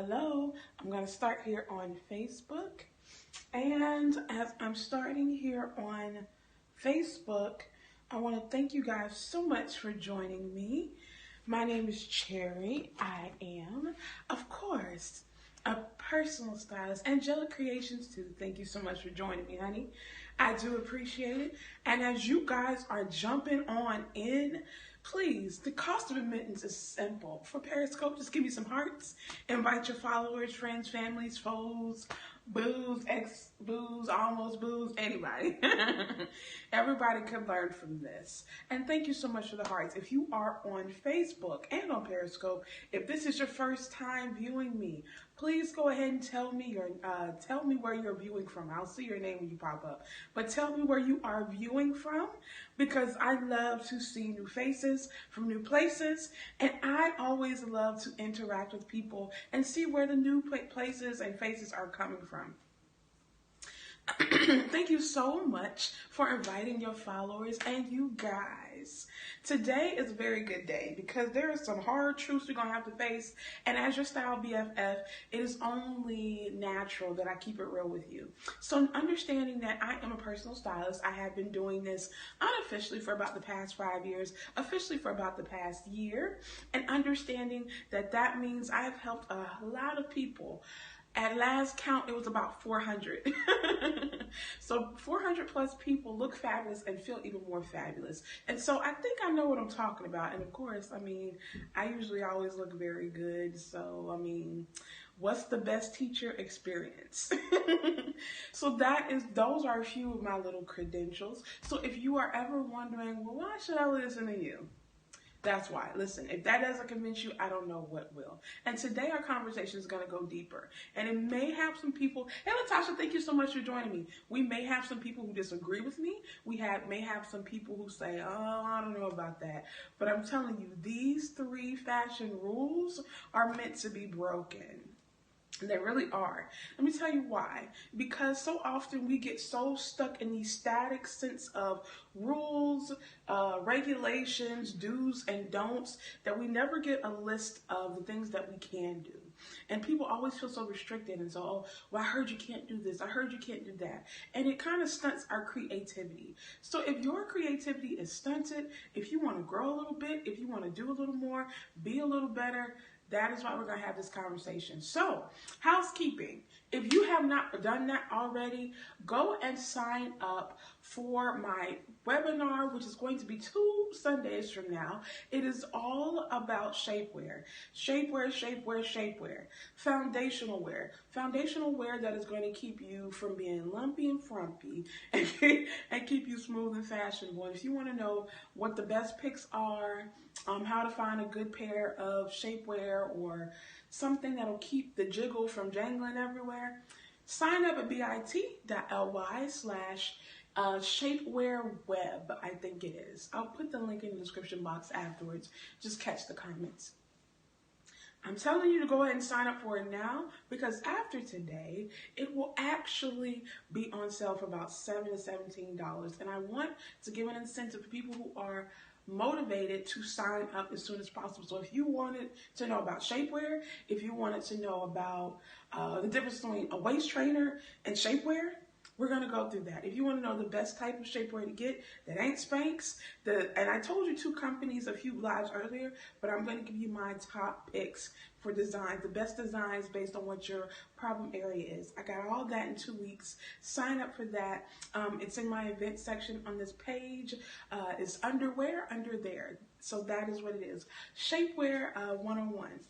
Hello. I'm going to start here on Facebook. And as I'm starting here on Facebook, I want to thank you guys so much for joining me. My name is Chary. I am, of course, a personal stylist. Angelic Creations too. Thank you so much for joining me, honey. I do appreciate it. And as you guys are jumping on in, please, the cost of admittance is simple. For Periscope, just give me some hearts. Invite your followers, friends, families, foes, boos, ex-boos, almost boos, anybody. Everybody can learn from this. And thank you so much for the hearts. If you are on Facebook and on Periscope, if this is your first time viewing me, please go ahead and tell me where you're viewing from. I'll see your name when you pop up. But tell me where you are viewing from, because I love to see new faces from new places, and I always love to interact with people and see where the new places and faces are coming from. Thank you so much for inviting your followers and you guys. Today is a very good day because there are some hard truths we're going to have to face. And as your style BFF, it is only natural that I keep it real with you. So understanding that I am a personal stylist, I have been doing this unofficially for about the past 5 years, officially for about the past year. And understanding that that means I have helped a lot of people. At last count, it was about 400. So 400 plus people look fabulous and feel even more fabulous. And so I think I know what I'm talking about. And of course, I mean, I usually always look very good. So, I mean, what's the best teacher experience? So those are a few of my little credentials. So if you are ever wondering, well, why should I listen to you? That's why. Listen, if that doesn't convince you, I don't know what will. And today our conversation is going to go deeper. And it may have some people, hey Latasha, thank you so much for joining me. We may have some people who disagree with me. May have some people who say, oh, I don't know about that. But I'm telling you, these 3 fashion rules are meant to be broken. They really are. Let me tell you why. Because so often we get so stuck in these static sense of rules, regulations, do's and don'ts, that we never get a list of the things that we can do. And people always feel so restricted and so, oh, well, I heard you can't do this. I heard you can't do that. And it kind of stunts our creativity. So if your creativity is stunted, if you want to grow a little bit, if you want to do a little more, be a little better, that is why we're going to have this conversation. So, housekeeping. If you have not done that already, go and sign up for my webinar, which is going to be 2 Sundays from now. It is all about shapewear. Shapewear, shapewear, shapewear. Foundational wear. Foundational wear that is going to keep you from being lumpy and frumpy and keep you smooth and fashionable. If you want to know what the best picks are, how to find a good pair of shapewear or something that'll keep the jiggle from jangling everywhere, sign up at bit.ly/shapewearweb, I think it is. I'll put the link in the description box afterwards. Just catch the comments. I'm telling you to go ahead and sign up for it now, because after today, it will actually be on sale for about $7 to $17. And I want to give an incentive for people who are motivated to sign up as soon as possible. So if you wanted to know about shapewear, if you wanted to know about the difference between a waist trainer and shapewear, we're going to go through that. If you want to know the best type of shapewear to get that ain't Spanx, and I told you 2 companies a few lives earlier, but I'm going to give you my top picks for designs, the best designs based on what your problem area is. I got all that in 2 weeks. Sign up for that. It's in my event section on this page. It's underwear under there. So that is what it is. Shapewear 101.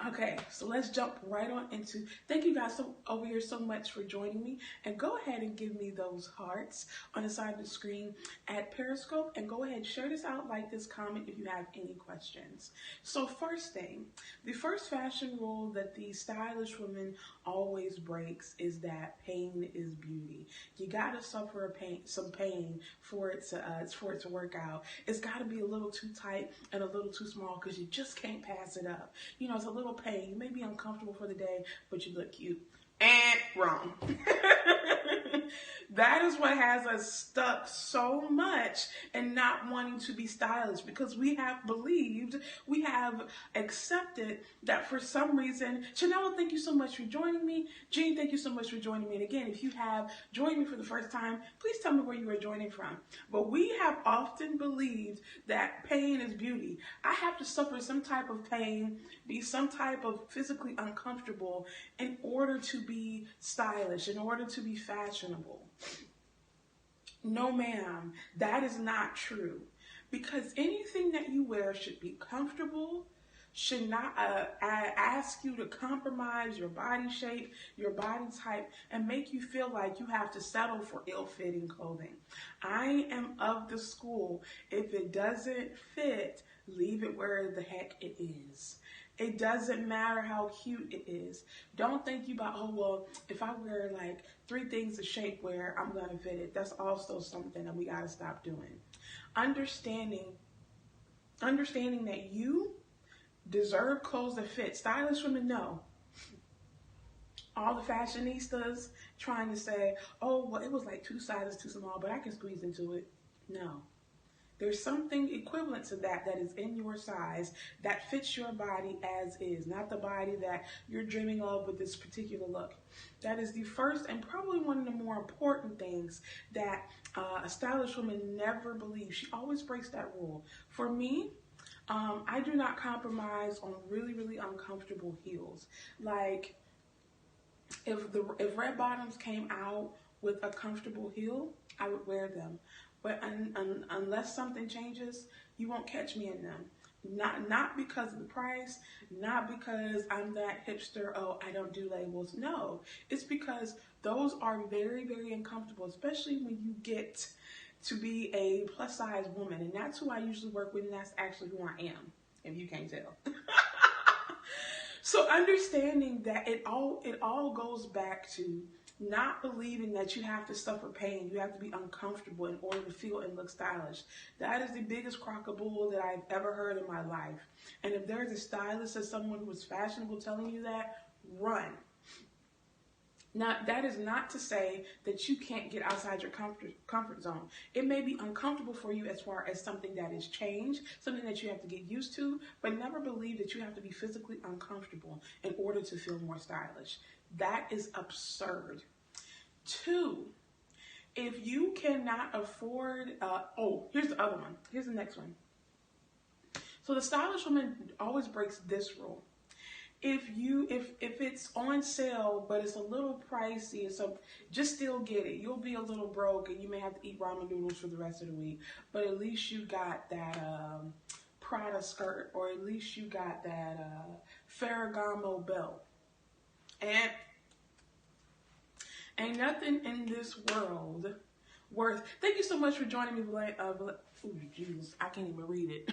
Okay, so let's jump right on into, thank you guys over here so much for joining me, and go ahead and give me those hearts on the side of the screen at Periscope, and go ahead, share this out, like this, comment if you have any questions. So first thing, the first fashion rule that the stylish woman always breaks is that pain is beauty. You gotta suffer some pain for it to work out. It's gotta be a little too tight and a little too small, because you just can't pass it up. You know, it's a little pain. You may be uncomfortable for the day, but you look cute. And wrong. That is what has us stuck so much and not wanting to be stylish, because we have believed, we have accepted that for some reason. Chanel, thank you so much for joining me. Jean, thank you so much for joining me. And again, if you have joined me for the first time, please tell me where you are joining from. But we have often believed that pain is beauty. I have to suffer some type of pain, be some type of physically uncomfortable in order to be stylish, in order to be fashionable. No, ma'am, that is not true. Because anything that you wear should be comfortable, should not ask you to compromise your body shape, your body type, and make you feel like you have to settle for ill-fitting clothing. I am of the school, if it doesn't fit, leave it where the heck it is. It doesn't matter how cute it is. Don't think you about, oh, well, if I wear like 3 things of shapewear, I'm going to fit it. That's also something that we got to stop doing. Understanding that you deserve clothes that fit. Stylish women know. All the fashionistas trying to say, oh, well, it was like 2 sizes too small, but I can squeeze into it. No. There's something equivalent to that is in your size that fits your body as is, not the body that you're dreaming of with this particular look. That is the first and probably one of the more important things that a stylish woman never believes. She always breaks that rule. For me, I do not compromise on really, really uncomfortable heels. Like, if red bottoms came out with a comfortable heel, I would wear them. But unless something changes, you won't catch me in them. Not because of the price, not because I'm that hipster, oh, I don't do labels. No, it's because those are very, very uncomfortable, especially when you get to be a plus size woman. And that's who I usually work with, and that's actually who I am, if you can't tell. So understanding that it all goes back to not believing that you have to suffer pain, you have to be uncomfortable in order to feel and look stylish. That is the biggest crock of bull that I've ever heard in my life. And if there's a stylist or someone who is fashionable telling you that, run. Now, that is not to say that you can't get outside your comfort zone. It may be uncomfortable for you as far as something that is change, something that you have to get used to, but never believe that you have to be physically uncomfortable in order to feel more stylish. That is absurd. 2, if you cannot afford, here's the other one. Here's the next one. So the stylish woman always breaks this rule. If it's on sale, but it's a little pricey, so just still get it. You'll be a little broke and you may have to eat ramen noodles for the rest of the week, but at least you got that Prada skirt, or at least you got that Ferragamo belt. And ain't nothing in this world worth. Thank you so much for joining me, oh, Jesus, I can't even read it.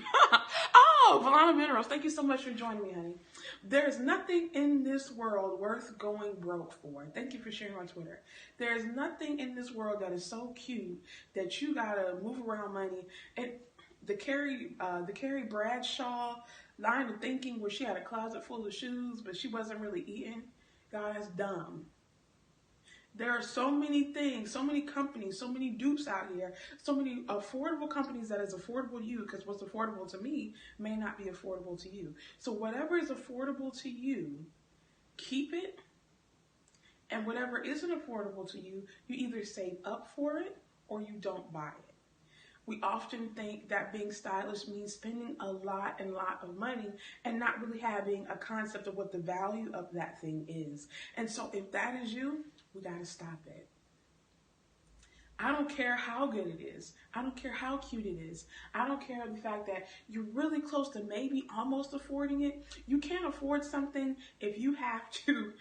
Oh, Valana Minerals, thank you so much for joining me, honey. There's nothing in this world worth going broke for. Thank you for sharing on Twitter. There's nothing in this world that is so cute that you gotta move around money. And the Chary Bradshaw line of thinking, where she had a closet full of shoes, but she wasn't really eating. God, that's dumb. There are so many things, so many companies, so many dupes out here, so many affordable companies that is affordable to you, because what's affordable to me may not be affordable to you. So whatever is affordable to you, keep it. And whatever isn't affordable to you, you either save up for it or you don't buy it. We often think that being stylish means spending a lot of money and not really having a concept of what the value of that thing is. And so if that is you, we got to stop it. I don't care how good it is. I don't care how cute it is. I don't care the fact that you're really close to maybe almost affording it. You can't afford something if you have to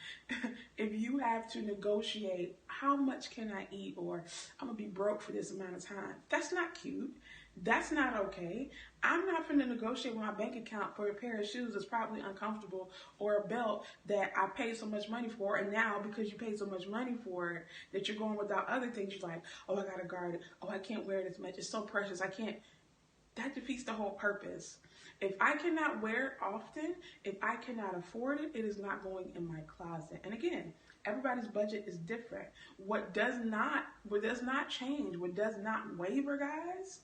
negotiate, how much can I eat, or I'm gonna be broke for this amount of time. That's not cute. That's not okay. I'm not going to negotiate with my bank account for a pair of shoes that's probably uncomfortable, or a belt that I paid so much money for, and now because you paid so much money for it that you're going without other things, you're like, oh, I got to guard it. Oh, I can't wear it as much. It's so precious. I can't. That defeats the whole purpose. If I cannot wear it often, if I cannot afford it, it is not going in my closet. And again, everybody's budget is different. What does not change, what does not waver, guys,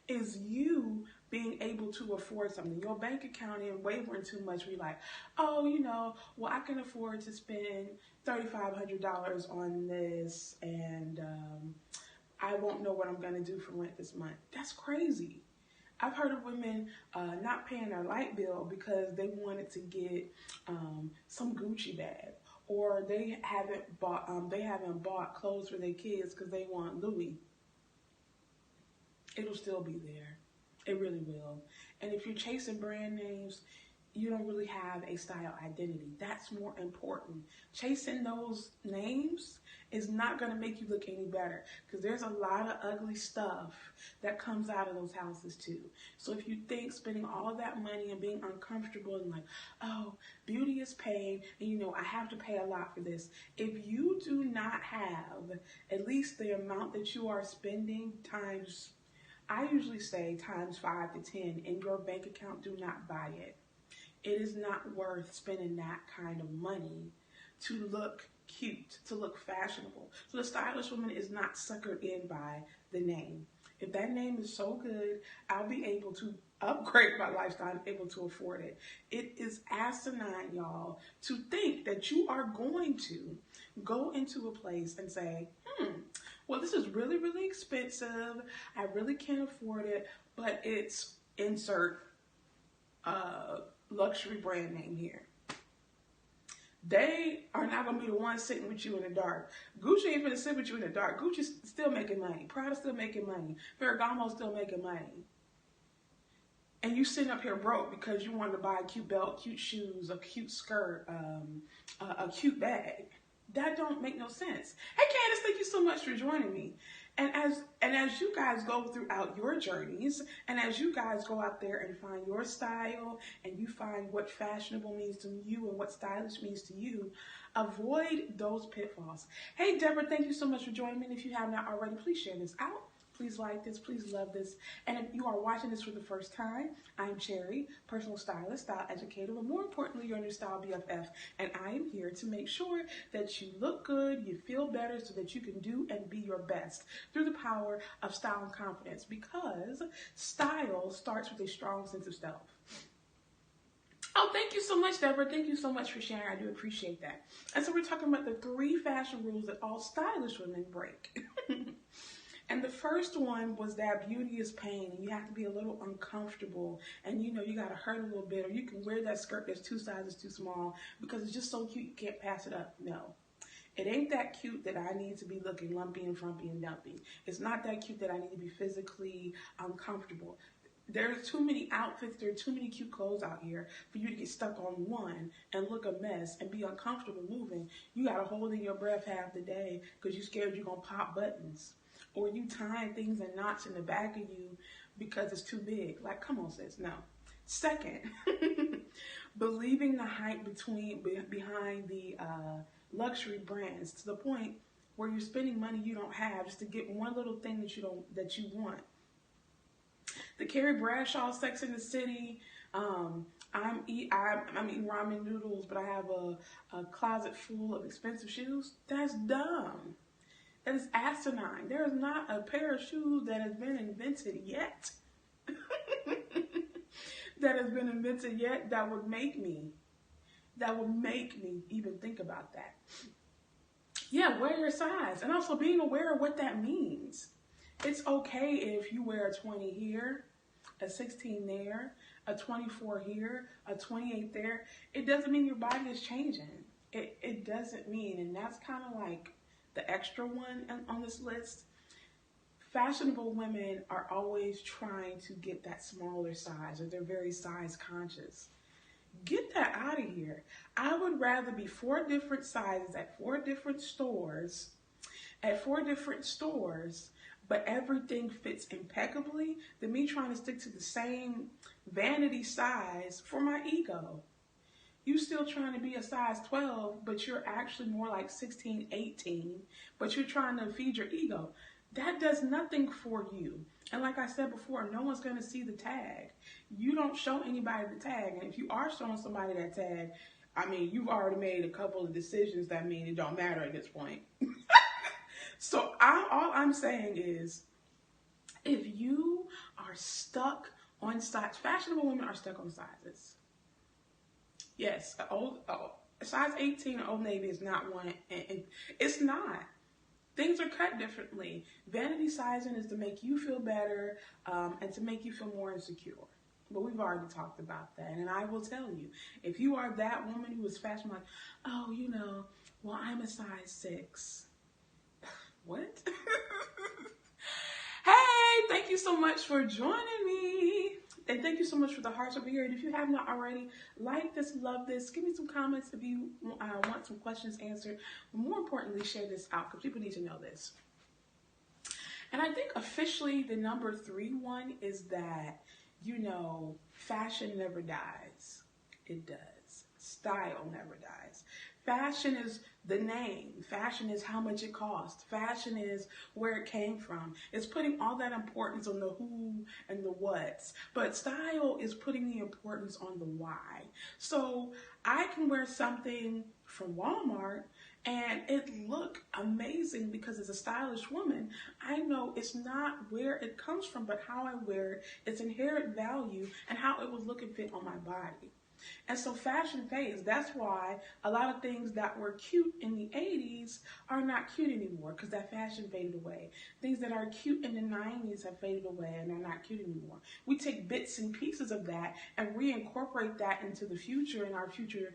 is you being able to afford something. Your bank account ain't wavering too much. We're like, oh, well, I can afford to spend $3,500 on this, and I won't know what I'm going to do for rent this month. That's crazy. I've heard of women not paying their light bill because they wanted to get some Gucci bag, or they haven't bought clothes for their kids because they want Louis. It'll still be there. It really will. And if you're chasing brand names, you don't really have a style identity. That's more important. Chasing those names is not going to make you look any better, because there's a lot of ugly stuff that comes out of those houses too. So if you think spending all that money and being uncomfortable and like, oh, beauty is pain, and I have to pay a lot for this. If you do not have at least the amount that you are spending times, I usually say times 5 to 10 in your bank account, do not buy it. It is not worth spending that kind of money to look cute, to look fashionable. So the stylish woman is not suckered in by the name. If that name is so good, I'll be able to upgrade my lifestyle and able to afford it. It is asinine, y'all, to think that you are going to go into a place and say, well, this is really, really expensive. I really can't afford it, but it's insert luxury brand name here. They are not going to be the ones sitting with you in the dark. Gucci ain't going to sit with you in the dark. Gucci's still making money. Prada's still making money. Ferragamo's still making money. And you sitting up here broke because you wanted to buy a cute belt, cute shoes, a cute skirt, a cute bag. That don't make no sense. Hey, Candace, thank you so much for joining me. And as you guys go throughout your journeys, and as you guys go out there and find your style, and you find what fashionable means to you and what stylish means to you, avoid those pitfalls. Hey, Deborah, thank you so much for joining me. And if you have not already, please share this out. Please like this, please love this. And if you are watching this for the first time, I'm Chary, personal stylist, style educator, but more importantly, your new style BFF. And I am here to make sure that you look good, you feel better, so that you can do and be your best through the power of style and confidence, because style starts with a strong sense of self. Oh, thank you so much, Deborah. Thank you so much for sharing. I do appreciate that. And so we're talking about the 3 fashion rules that all stylish women break. And the first one was that beauty is pain, and you have to be a little uncomfortable, and you got to hurt a little bit, or you can wear that skirt that's 2 sizes too small because it's just so cute you can't pass it up. No, it ain't that cute that I need to be looking lumpy and frumpy and dumpy. It's not that cute that I need to be physically uncomfortable. There's too many outfits, there are too many cute clothes out here for you to get stuck on one and look a mess and be uncomfortable moving. You got to hold in your breath half the day because you're scared you're going to pop buttons. Or you tying things in knots in the back of you because it's too big. Like, come on, sis, no. Second, believing the hype behind the luxury brands to the point where you're spending money you don't have just to get one little thing that you want. The Carrie Bradshaw Sex in the City. I'm eating ramen noodles, but I have a closet full of expensive shoes. That's dumb. That is asinine. There is not a pair of shoes that has been invented yet. that would make me even think about that. Yeah, wear your size. And also being aware of what that means. It's okay if you wear a 20 here, a 16 there, a 24 here, a 28 there. It doesn't mean your body is changing. It doesn't mean, and that's kind of like the extra one on this list. Fashionable women are always trying to get that smaller size, or they're very size conscious. Get that out of here. I would rather be 4 different sizes at 4 different stores, but everything fits impeccably, than me trying to stick to the same vanity size for my ego. You still trying to be a size 12, but you're actually more like 16, 18, but you're trying to feed your ego. that does nothing for you. And like I said before, no one's going to see the tag. You don't show anybody the tag. And if you are showing somebody that tag, I mean, you've already made a couple of decisions that mean it don't matter at this point. So all I'm saying is, if you are stuck on size, fashionable women are stuck on sizes. Yes, size 18 Old Navy is not one, and it's not. Things are cut differently. Vanity sizing is to make you feel better and to make you feel more insecure. But we've already talked about that. And I will tell you, if you are that woman who is fashion like, oh, you know, well, I'm a size 6. What? Hey, thank you so much for joining me. And thank you so much for the hearts over here. And if you have not already, like this, love this, give me some comments if you want some questions answered. But more importantly, share this out because people need to know this. And I think officially the number 3 one is that, you know, fashion never dies. It does. Style never dies. Fashion is the name. Fashion is how much it costs. Fashion is where it came from. It's putting all that importance on the who and the what's. But style is putting the importance on the why. So I can wear something from Walmart and it look amazing because as a stylish woman, I know it's not where it comes from, but how I wear it, its inherent value, and how it will look and fit on my body. And so fashion fades. That's why a lot of things that were cute in the 80s are not cute anymore because that fashion faded away. Things that are cute in the 90s have faded away and they're not cute anymore. We take bits and pieces of that and reincorporate that into the future and our future,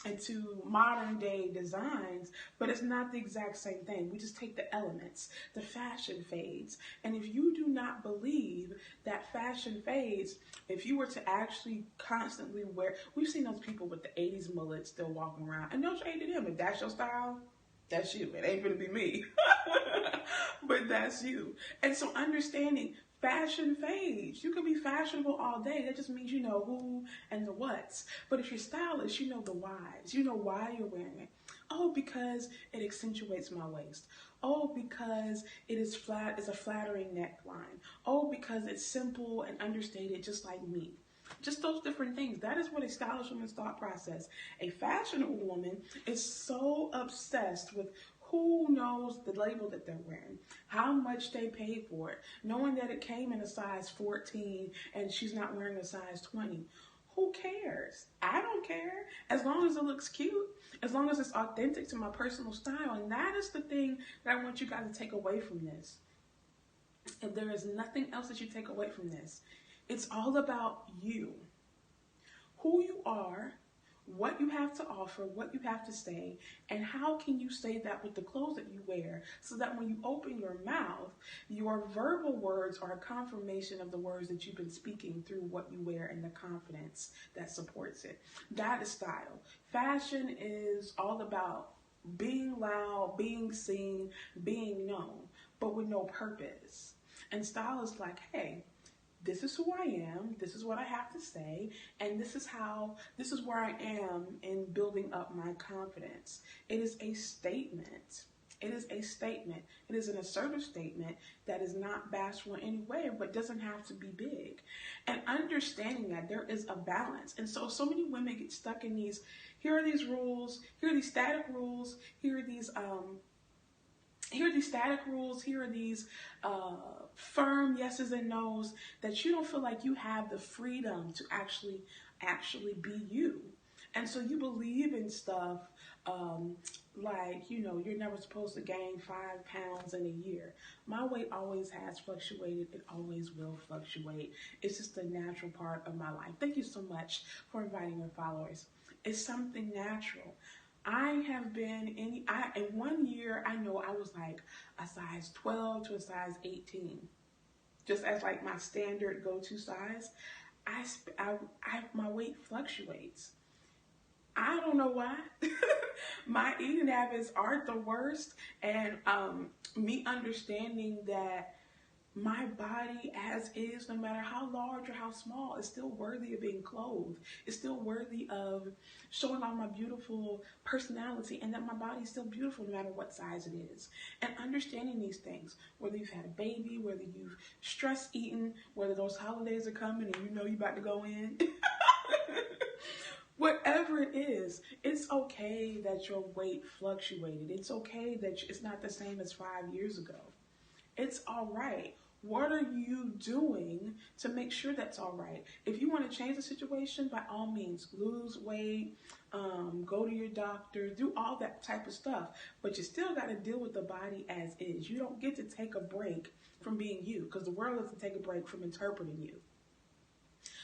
into modern day designs, but it's not the exact same thing. We just take the elements. The fashion fades. And if you do not believe that fashion fades, if you were to actually constantly wear, we've seen those people with the 80s mullet still walking around, and no shade to them. If that's your style, that's you. It ain't gonna be me. But that's you. And so understanding fashion fades. You can be fashionable all day. That just means you know who and the what's. But if you're stylish, you know the whys. You know why you're wearing it. Oh, because it accentuates my waist. Oh, because it is flat, it's a flattering neckline. Oh, because it's simple and understated just like me. Just those different things. That is what a stylish woman's thought process. A fashionable woman is so obsessed with who knows the label that they're wearing, how much they paid for it, knowing that it came in a size 14 and she's not wearing a size 20. Who cares? I don't care. As long as it looks cute, as long as it's authentic to my personal style. And that is the thing that I want you guys to take away from this. If there is nothing else that you take away from this, it's all about you. Who you are, what you have to offer, what you have to say, and how can you say that with the clothes that you wear so that when you open your mouth, your verbal words are a confirmation of the words that you've been speaking through what you wear and the confidence that supports it. That is style. Fashion is all about being loud, being seen, being known, but with no purpose. And style is like, hey, this is who I am, this is what I have to say, and this is where I am in building up my confidence. It is a statement. It is a statement. It is an assertive statement that is not bashful in any way, but doesn't have to be big. And understanding that there is a balance. And so many women get stuck in these, here are these rules, here are these static rules, here are these static rules, here are these firm yeses and nos, that you don't feel like you have the freedom to actually be you. And so you believe in stuff like, you know, you're never supposed to gain 5 pounds in a year. My weight always has fluctuated. It always will fluctuate. It's just a natural part of my life. Thank you so much for inviting your followers. It's something natural. I have been in 1 year, I know I was like a size 12 to a size 18. Just as like my standard go-to size. My weight fluctuates. I don't know why. My eating habits aren't the worst. And me understanding that my body as is, no matter how large or how small, is still worthy of being clothed. It's still worthy of showing off my beautiful personality, and that my body is still beautiful no matter what size it is. And understanding these things, whether you've had a baby, whether you've stress eaten, whether those holidays are coming and you know you're about to go in. Whatever it is, it's okay that your weight fluctuated. It's okay that it's not the same as 5 years ago. It's all right. What are you doing to make sure that's all right? If you want to change the situation, by all means, lose weight, go to your doctor, do all that type of stuff. But you still got to deal with the body as is. You don't get to take a break from being you, because the world doesn't take a break from interpreting you.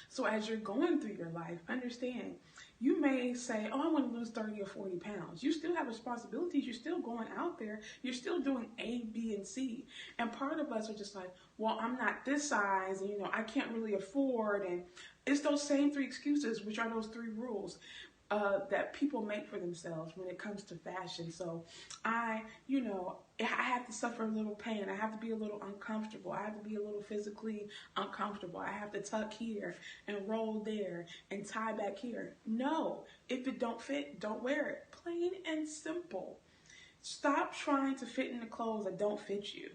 So as you're going through your life, understand, you may say, oh, I want to lose 30 or 40 pounds. You still have responsibilities. You're still going out there. You're still doing A, B, and C. And part of us are just like, well, I'm not this size, and, I can't really afford. And it's those same 3 excuses, which are those 3 rules that people make for themselves when it comes to fashion. So I have to suffer a little pain. I have to be a little uncomfortable. I have to be a little physically uncomfortable. I have to tuck here and roll there and tie back here. No, if it don't fit, don't wear it. Plain and simple. Stop trying to fit in the clothes that don't fit you.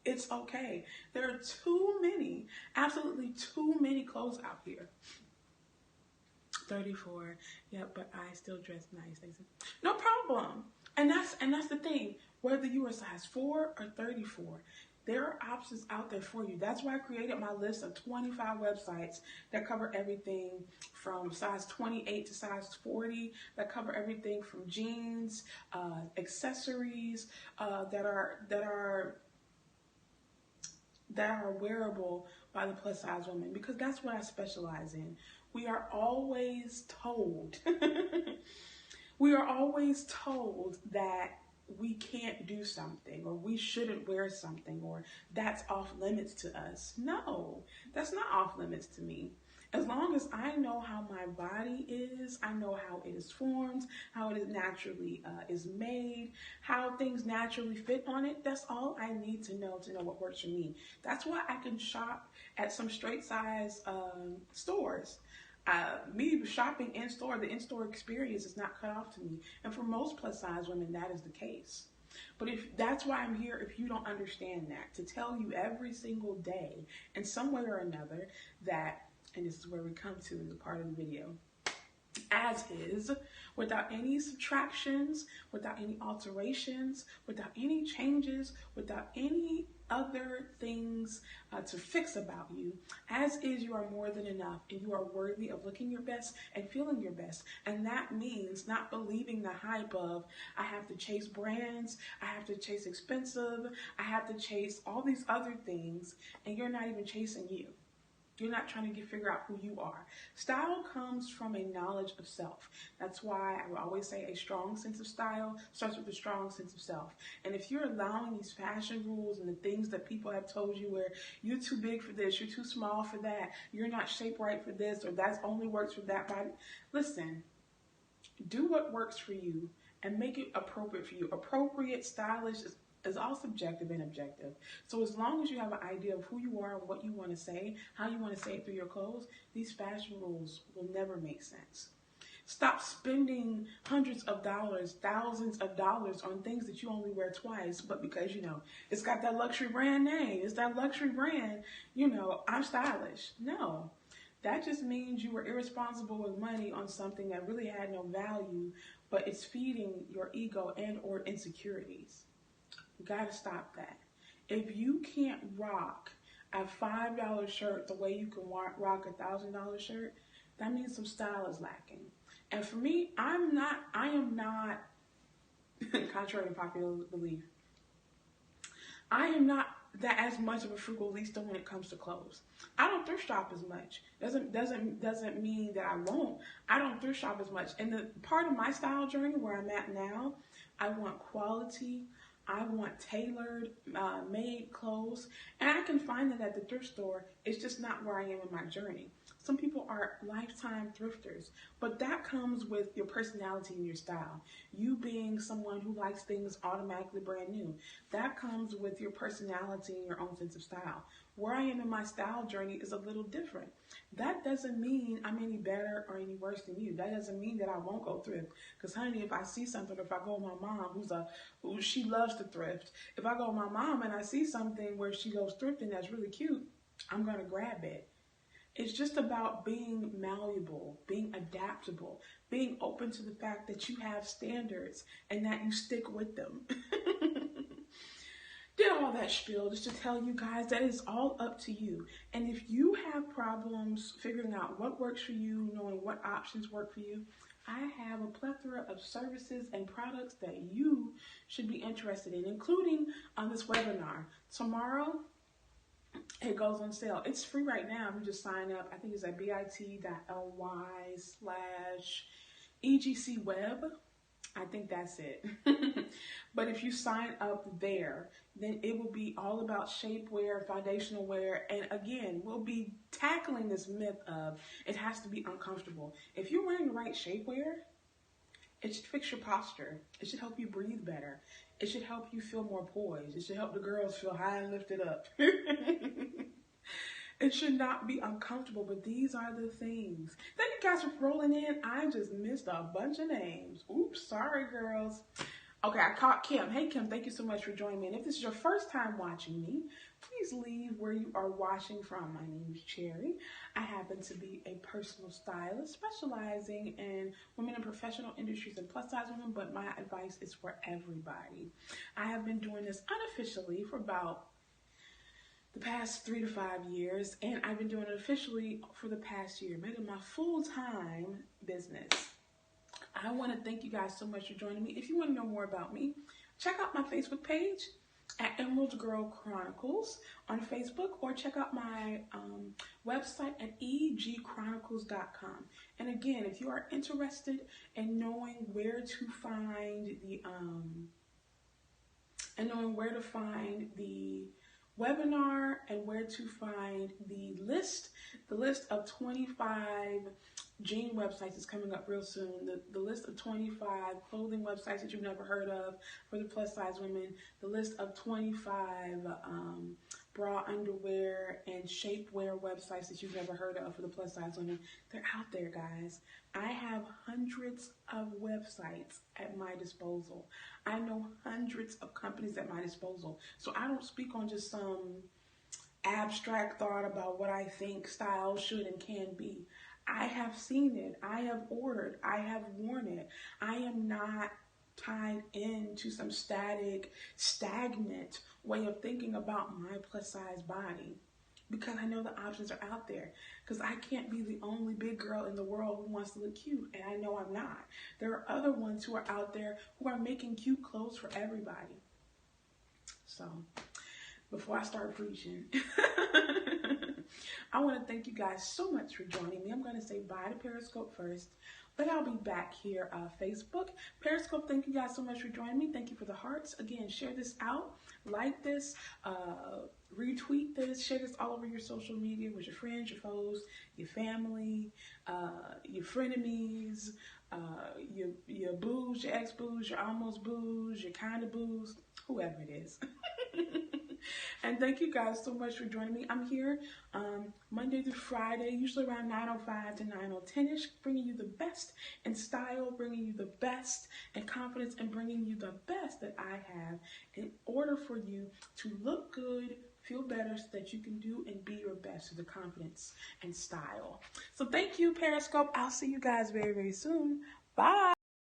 It's okay. There are too many, absolutely too many clothes out here. 34, yeah, but I still dress nice. No problem. And that's the thing. Whether you are size 4 or 34, there are options out there for you. That's why I created my list of 25 websites that cover everything from size 28 to size 40, that cover everything from jeans, accessories that are wearable by the plus size woman, because that's what I specialize in. We are always told, that we can't do something, or we shouldn't wear something, or that's off limits to us. No, that's not off limits to me. As long as I know how my body is, I know how it is formed, how it is naturally is made, how things naturally fit on it, that's all I need to know what works for me. That's why I can shop at some straight size stores. Me shopping in store, the in-store experience is not cut off to me. And for most plus size women, that is the case. But if that's why I'm here, if you don't understand that, to tell you every single day in some way or another that, and this is where we come to in the part of the video, as is, without any subtractions, without any alterations, without any changes, without any other things to fix about you. As is, you are more than enough, and you are worthy of looking your best and feeling your best. And that means not believing the hype of, I have to chase brands, I have to chase expensive, I have to chase all these other things, and you're not even chasing you. You're not trying to figure out who you are. Style comes from a knowledge of self. That's why I will always say a strong sense of style starts with a strong sense of self. And if you're allowing these fashion rules and the things that people have told you, where you're too big for this, you're too small for that, you're not shaped right for this, or that only works for that body, listen, do what works for you and make it appropriate for you. Appropriate, stylish is all subjective and objective. So as long as you have an idea of who you are, what you want to say, how you want to say it through your clothes, these fashion rules will never make sense. Stop spending hundreds of dollars, thousands of dollars on things that you only wear twice, but because, it's got that luxury brand name, it's that luxury brand, I'm stylish. No, that just means you were irresponsible with money on something that really had no value, but it's feeding your ego and or insecurities. You gotta stop that. If you can't rock a $5 shirt the way you can rock a $1,000 shirt, that means some style is lacking. And for me, I am not, contrary to popular belief, I am not that as much of a frugalista when it comes to clothes. I don't thrift shop as much. Doesn't mean that I won't. I don't thrift shop as much. And the part of my style journey where I'm at now, I want quality. I want tailored, made clothes, and I can find that at the thrift store. It's just not where I am in my journey. Some people are lifetime thrifters, but that comes with your personality and your style. You being someone who likes things automatically brand new. That comes with your personality and your own sense of style. Where I am in my style journey is a little different. That doesn't mean I'm any better or any worse than you. That doesn't mean that I won't go thrift. Because honey, if I see something, if I go with my mom, she loves to thrift. If I go with my mom and I see something where she goes thrifting that's really cute, I'm gonna grab it. It's just about being malleable, being adaptable, being open to the fact that you have standards and that you stick with them. Did all that spiel just to tell you guys that it's all up to you. And if you have problems figuring out what works for you, knowing what options work for you, I have a plethora of services and products that you should be interested in, including on this webinar. Tomorrow, it goes on sale. It's free right now. If you just sign up, I think it's at bit.ly/EGCweb. I think that's it. But if you sign up there, then it will be all about shapewear, foundational wear, and again, we'll be tackling this myth of it has to be uncomfortable. If you're wearing the right shapewear, it should fix your posture. It should help you breathe better. It should help you feel more poised. It should help the girls feel high and lifted up. It should not be uncomfortable, but these are the things. Thank you guys for rolling in. I just missed a bunch of names. Oops, sorry girls. Okay, I caught Kim. Hey Kim, thank you so much for joining me. And if this is your first time watching me, please leave where you are watching from. My name is Chary. I happen to be a personal stylist specializing in women in professional industries and plus size women, but my advice is for everybody. I have been doing this unofficially for about the past 3 to 5 years, and I've been doing it officially for the past year, making my full-time business. I want to thank you guys so much for joining me. If you want to know more about me, check out my Facebook page at Emerald Girl Chronicles on Facebook, or check out my website at egchronicles.com. And again, if you are interested in knowing where to find the webinar and where to find the list of 25 jean websites is coming up real soon. The list of 25 clothing websites that you've never heard of for the plus size women. The list of 25 bra, underwear, and shapewear websites that you've never heard of for the plus size women. They're out there, guys. I have hundreds of websites at my disposal. I know hundreds of companies at my disposal. So I don't speak on just some abstract thought about what I think style should and can be. I have seen it. I have ordered. I have worn it. I am not tied into some stagnant way of thinking about my plus size body, because I know the options are out there. Because I can't be the only big girl in the world who wants to look cute, and I know I'm not. There are other ones who are out there who are making cute clothes for everybody. So, before I start preaching, I want to thank you guys so much for joining me. I'm going to say bye to Periscope first, but I'll be back here Facebook. Periscope, thank you guys so much for joining me. Thank you for the hearts. Again, share this out, like this, retweet this, share this all over your social media with your friends, your foes, your family, your frenemies, your boos, your ex-boos, your almost boos, your kind of boos, whoever it is. And thank you guys so much for joining me. I'm here Monday through Friday, usually around 9:05 to 9:10ish, bringing you the best in style, bringing you the best in confidence, and bringing you the best that I have in order for you to look good, feel better, so that you can do and be your best with the confidence and style. So thank you, Periscope. I'll see you guys very, very soon. Bye.